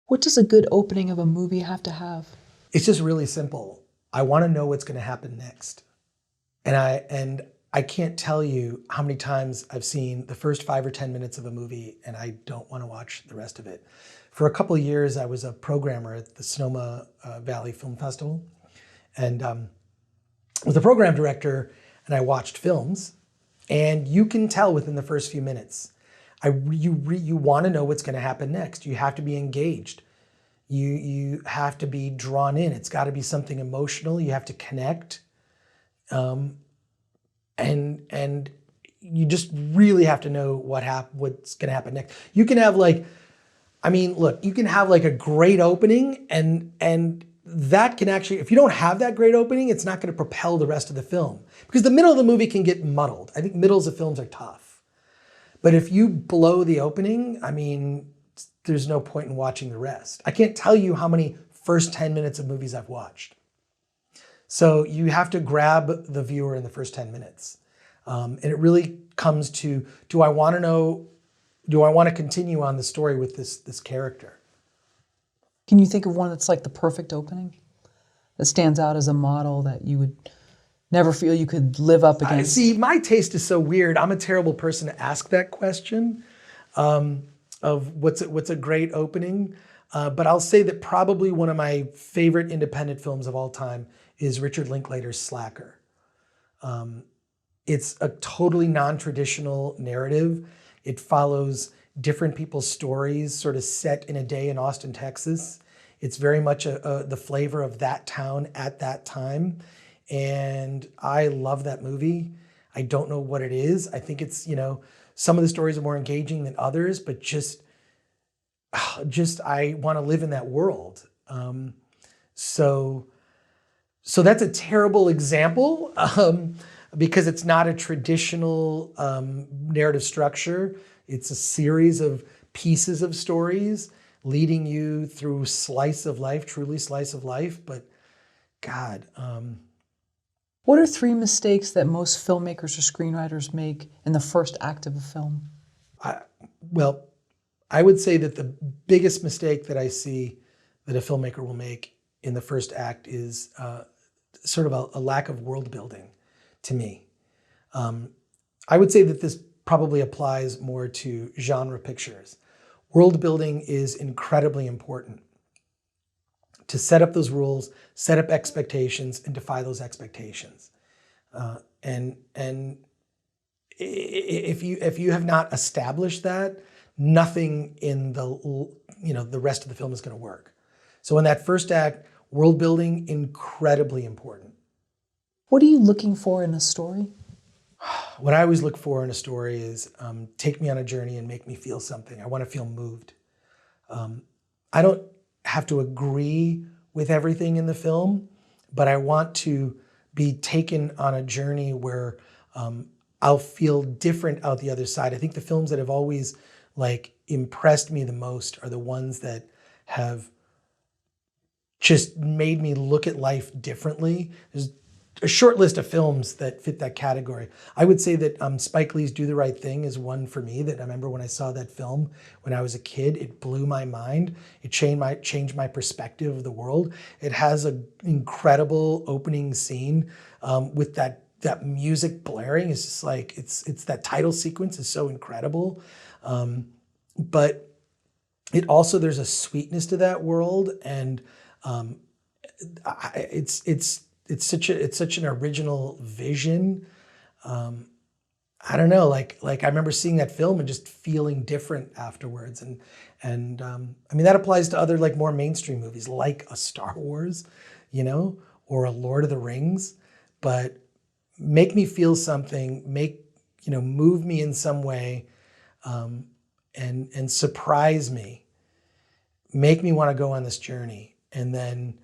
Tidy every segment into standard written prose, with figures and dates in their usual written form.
What does a good opening of a movie have to have? It's just really simple. I want to know what's going to happen next. And I can't tell you how many times I've seen the first 5 or 10 minutes of a movie and I don't want to watch the rest of it. For a couple of years, I was a programmer at the Sonoma Valley Film Festival. And was a program director, and I watched films. And you can tell within the first few minutes, you want to know what's going to happen next. You have to be engaged. You have to be drawn in. It's got to be something emotional. You have to connect. And you just really have to know what's going to happen next. You can have look, you can have like a great opening and that can actually, if you don't have that great opening, it's not going to propel the rest of the film because the middle of the movie can get muddled. I think middles of films are tough. But if you blow the opening, there's no point in watching the rest. I can't tell you how many first 10 minutes of movies I've watched. So you have to grab the viewer in the first 10 minutes. And it really comes to, do I want to continue on the story with this character? Can you think of one that's like the perfect opening? That stands out as a model that you would never feel you could live up against? See, my taste is so weird. I'm a terrible person to ask that question of what's a great opening. But I'll say that probably one of my favorite independent films of all time is Richard Linklater's Slacker. It's a totally non-traditional narrative. It follows different people's stories, sort of set in a day in Austin, Texas. It's very much the flavor of that town at that time. And I love that movie. I don't know what it is. I think it's, some of the stories are more engaging than others, but just I want to live in that world. So that's a terrible example because it's not a traditional narrative structure. It's a series of pieces of stories leading you through slice of life, truly slice of life. But God. What are 3 mistakes that most filmmakers or screenwriters make in the first act of a film? I would say that the biggest mistake that I see that a filmmaker will make in the first act is sort of a lack of world building to me. I would say that this probably applies more to genre pictures. World building is incredibly important to set up those rules, set up expectations, and defy those expectations. And if you have not established that, nothing in the rest of the film is going to work. So in that first act, world building, incredibly important. What are you looking for in a story? What I always look for in a story is take me on a journey and make me feel something. I want to feel moved. I don't have to agree with everything in the film, but I want to be taken on a journey where I'll feel different out the other side. I think the films that have always impressed me the most are the ones that have just made me look at life differently. There's a short list of films that fit that category. I would say that Spike Lee's Do the Right Thing is one for me that I remember when I saw that film when I was a kid, it blew my mind. It changed my perspective of the world. It has an incredible opening scene with that music blaring. It's just it's that title sequence is so incredible. But it also, there's a sweetness to that world, and it's such an original vision. I don't know, I remember seeing that film and just feeling different afterwards. And that applies to other more mainstream movies like a Star Wars, or a Lord of the Rings. But make me feel something, move me in some way, and surprise me, make me want to go on this journey. And then,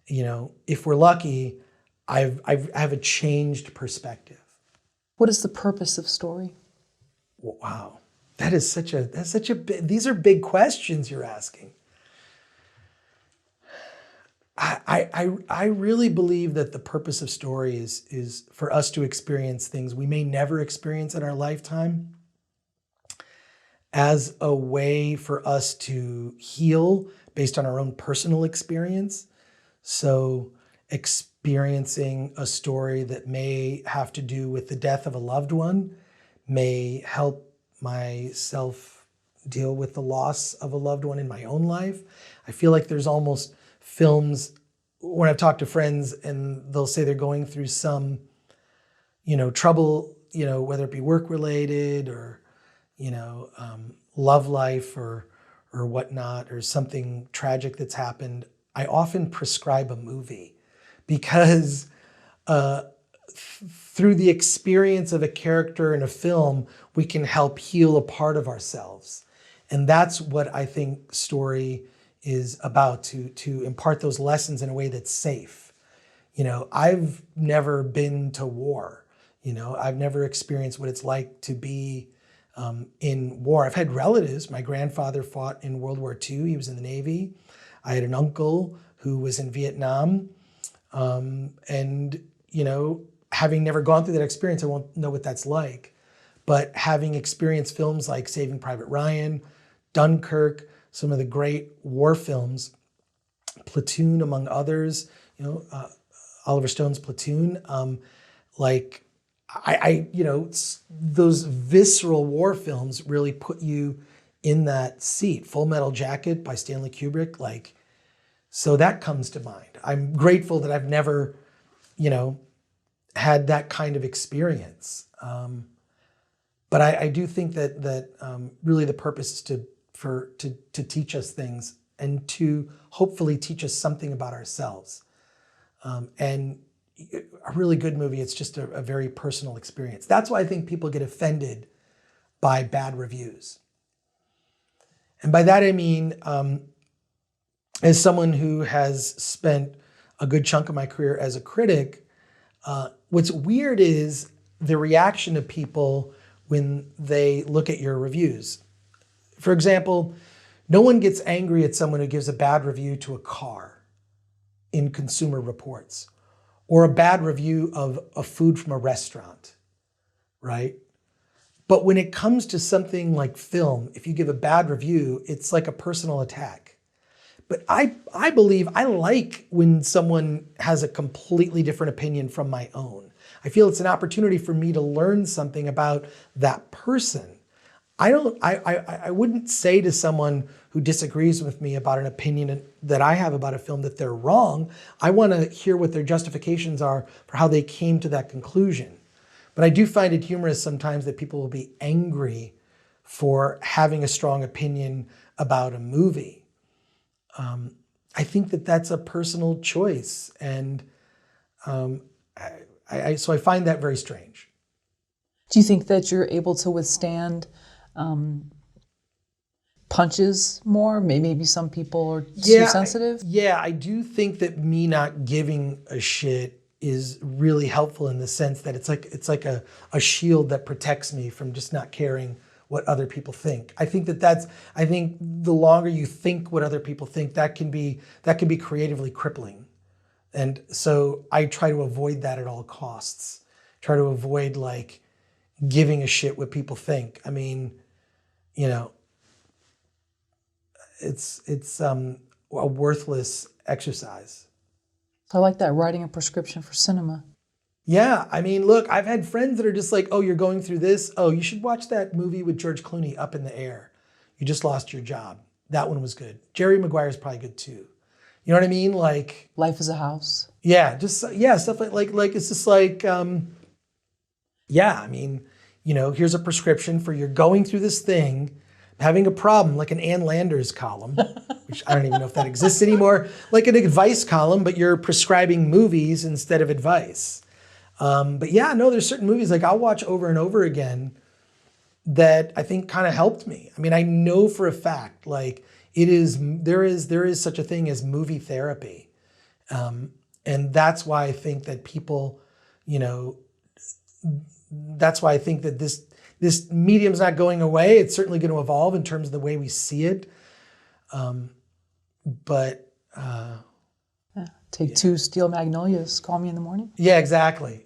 if we're lucky, I have a changed perspective. What is the purpose of story? Wow, that's such a these are big questions you're asking. I really believe that the purpose of story is for us to experience things we may never experience in our lifetime, as a way for us to heal based on our own personal experience. So experiencing a story that may have to do with the death of a loved one may help myself deal with the loss of a loved one in my own life. I feel like there's almost films, when I've talked to friends and they'll say they're going through some, trouble, whether it be work related or, love life or whatnot, or something tragic that's happened, I often prescribe a movie because through the experience of a character in a film, we can help heal a part of ourselves. And that's what I think story is about, to impart those lessons in a way that's safe. I've never been to war. I've never experienced what it's like to be in war. I've had relatives. My grandfather fought in World War II. He was in the Navy. I had an uncle who was in Vietnam. Having never gone through that experience, I won't know what that's like. But having experienced films like Saving Private Ryan, Dunkirk, some of the great war films, Platoon, among others, Oliver Stone's Platoon, those visceral war films really put you in that seat. Full Metal Jacket by Stanley Kubrick, so that comes to mind. I'm grateful that I've never, had that kind of experience. But I do think that really the purpose is to teach us things and to hopefully teach us something about ourselves. And a really good movie, it's just a very personal experience. That's why I think people get offended by bad reviews. And by that I mean, as someone who has spent a good chunk of my career as a critic, what's weird is the reaction of people when they look at your reviews. For example, no one gets angry at someone who gives a bad review to a car in Consumer Reports, or a bad review of a food from a restaurant, right? But when it comes to something like film, if you give a bad review, it's like a personal attack. But I believe I like when someone has a completely different opinion from my own. I feel it's an opportunity for me to learn something about that person. I wouldn't say to someone who disagrees with me about an opinion that I have about a film that they're wrong. I want to hear what their justifications are for how they came to that conclusion. But I do find it humorous sometimes that people will be angry for having a strong opinion about a movie. I think that that's a personal choice, and so I find that very strange. Do you think that you're able to withstand punches more? Maybe some people are too sensitive? Yeah, I do think that me not giving a shit is really helpful in the sense that it's like a shield that protects me from just not caring what other people think. I think the longer you think what other people think, that can be creatively crippling. And so I try to avoid that at all costs. Try to avoid giving a shit what people think. I mean, it's a worthless exercise. I like that, writing a prescription for cinema. Yeah, I mean, look, I've had friends that are just like, oh, you're going through this? Oh, you should watch that movie with George Clooney, Up in the Air. You just lost your job. That one was good. Jerry Maguire's probably good too. You know what I mean? Life is a House. Yeah, stuff like it's just I mean, here's a prescription for you're going through this thing, having a problem, like an Ann Landers column, which I don't even know if that exists anymore, like an advice column, but you're prescribing movies instead of advice. But yeah, no, there's certain movies I'll watch over and over again that I think kind of helped me. I mean, I know for a fact, there is such a thing as movie therapy. And that's why I think that people, that's why I think that this medium's not going away. It's certainly going to evolve in terms of the way we see it. Take 2 Steel Magnolias, call me in the morning. Yeah, exactly.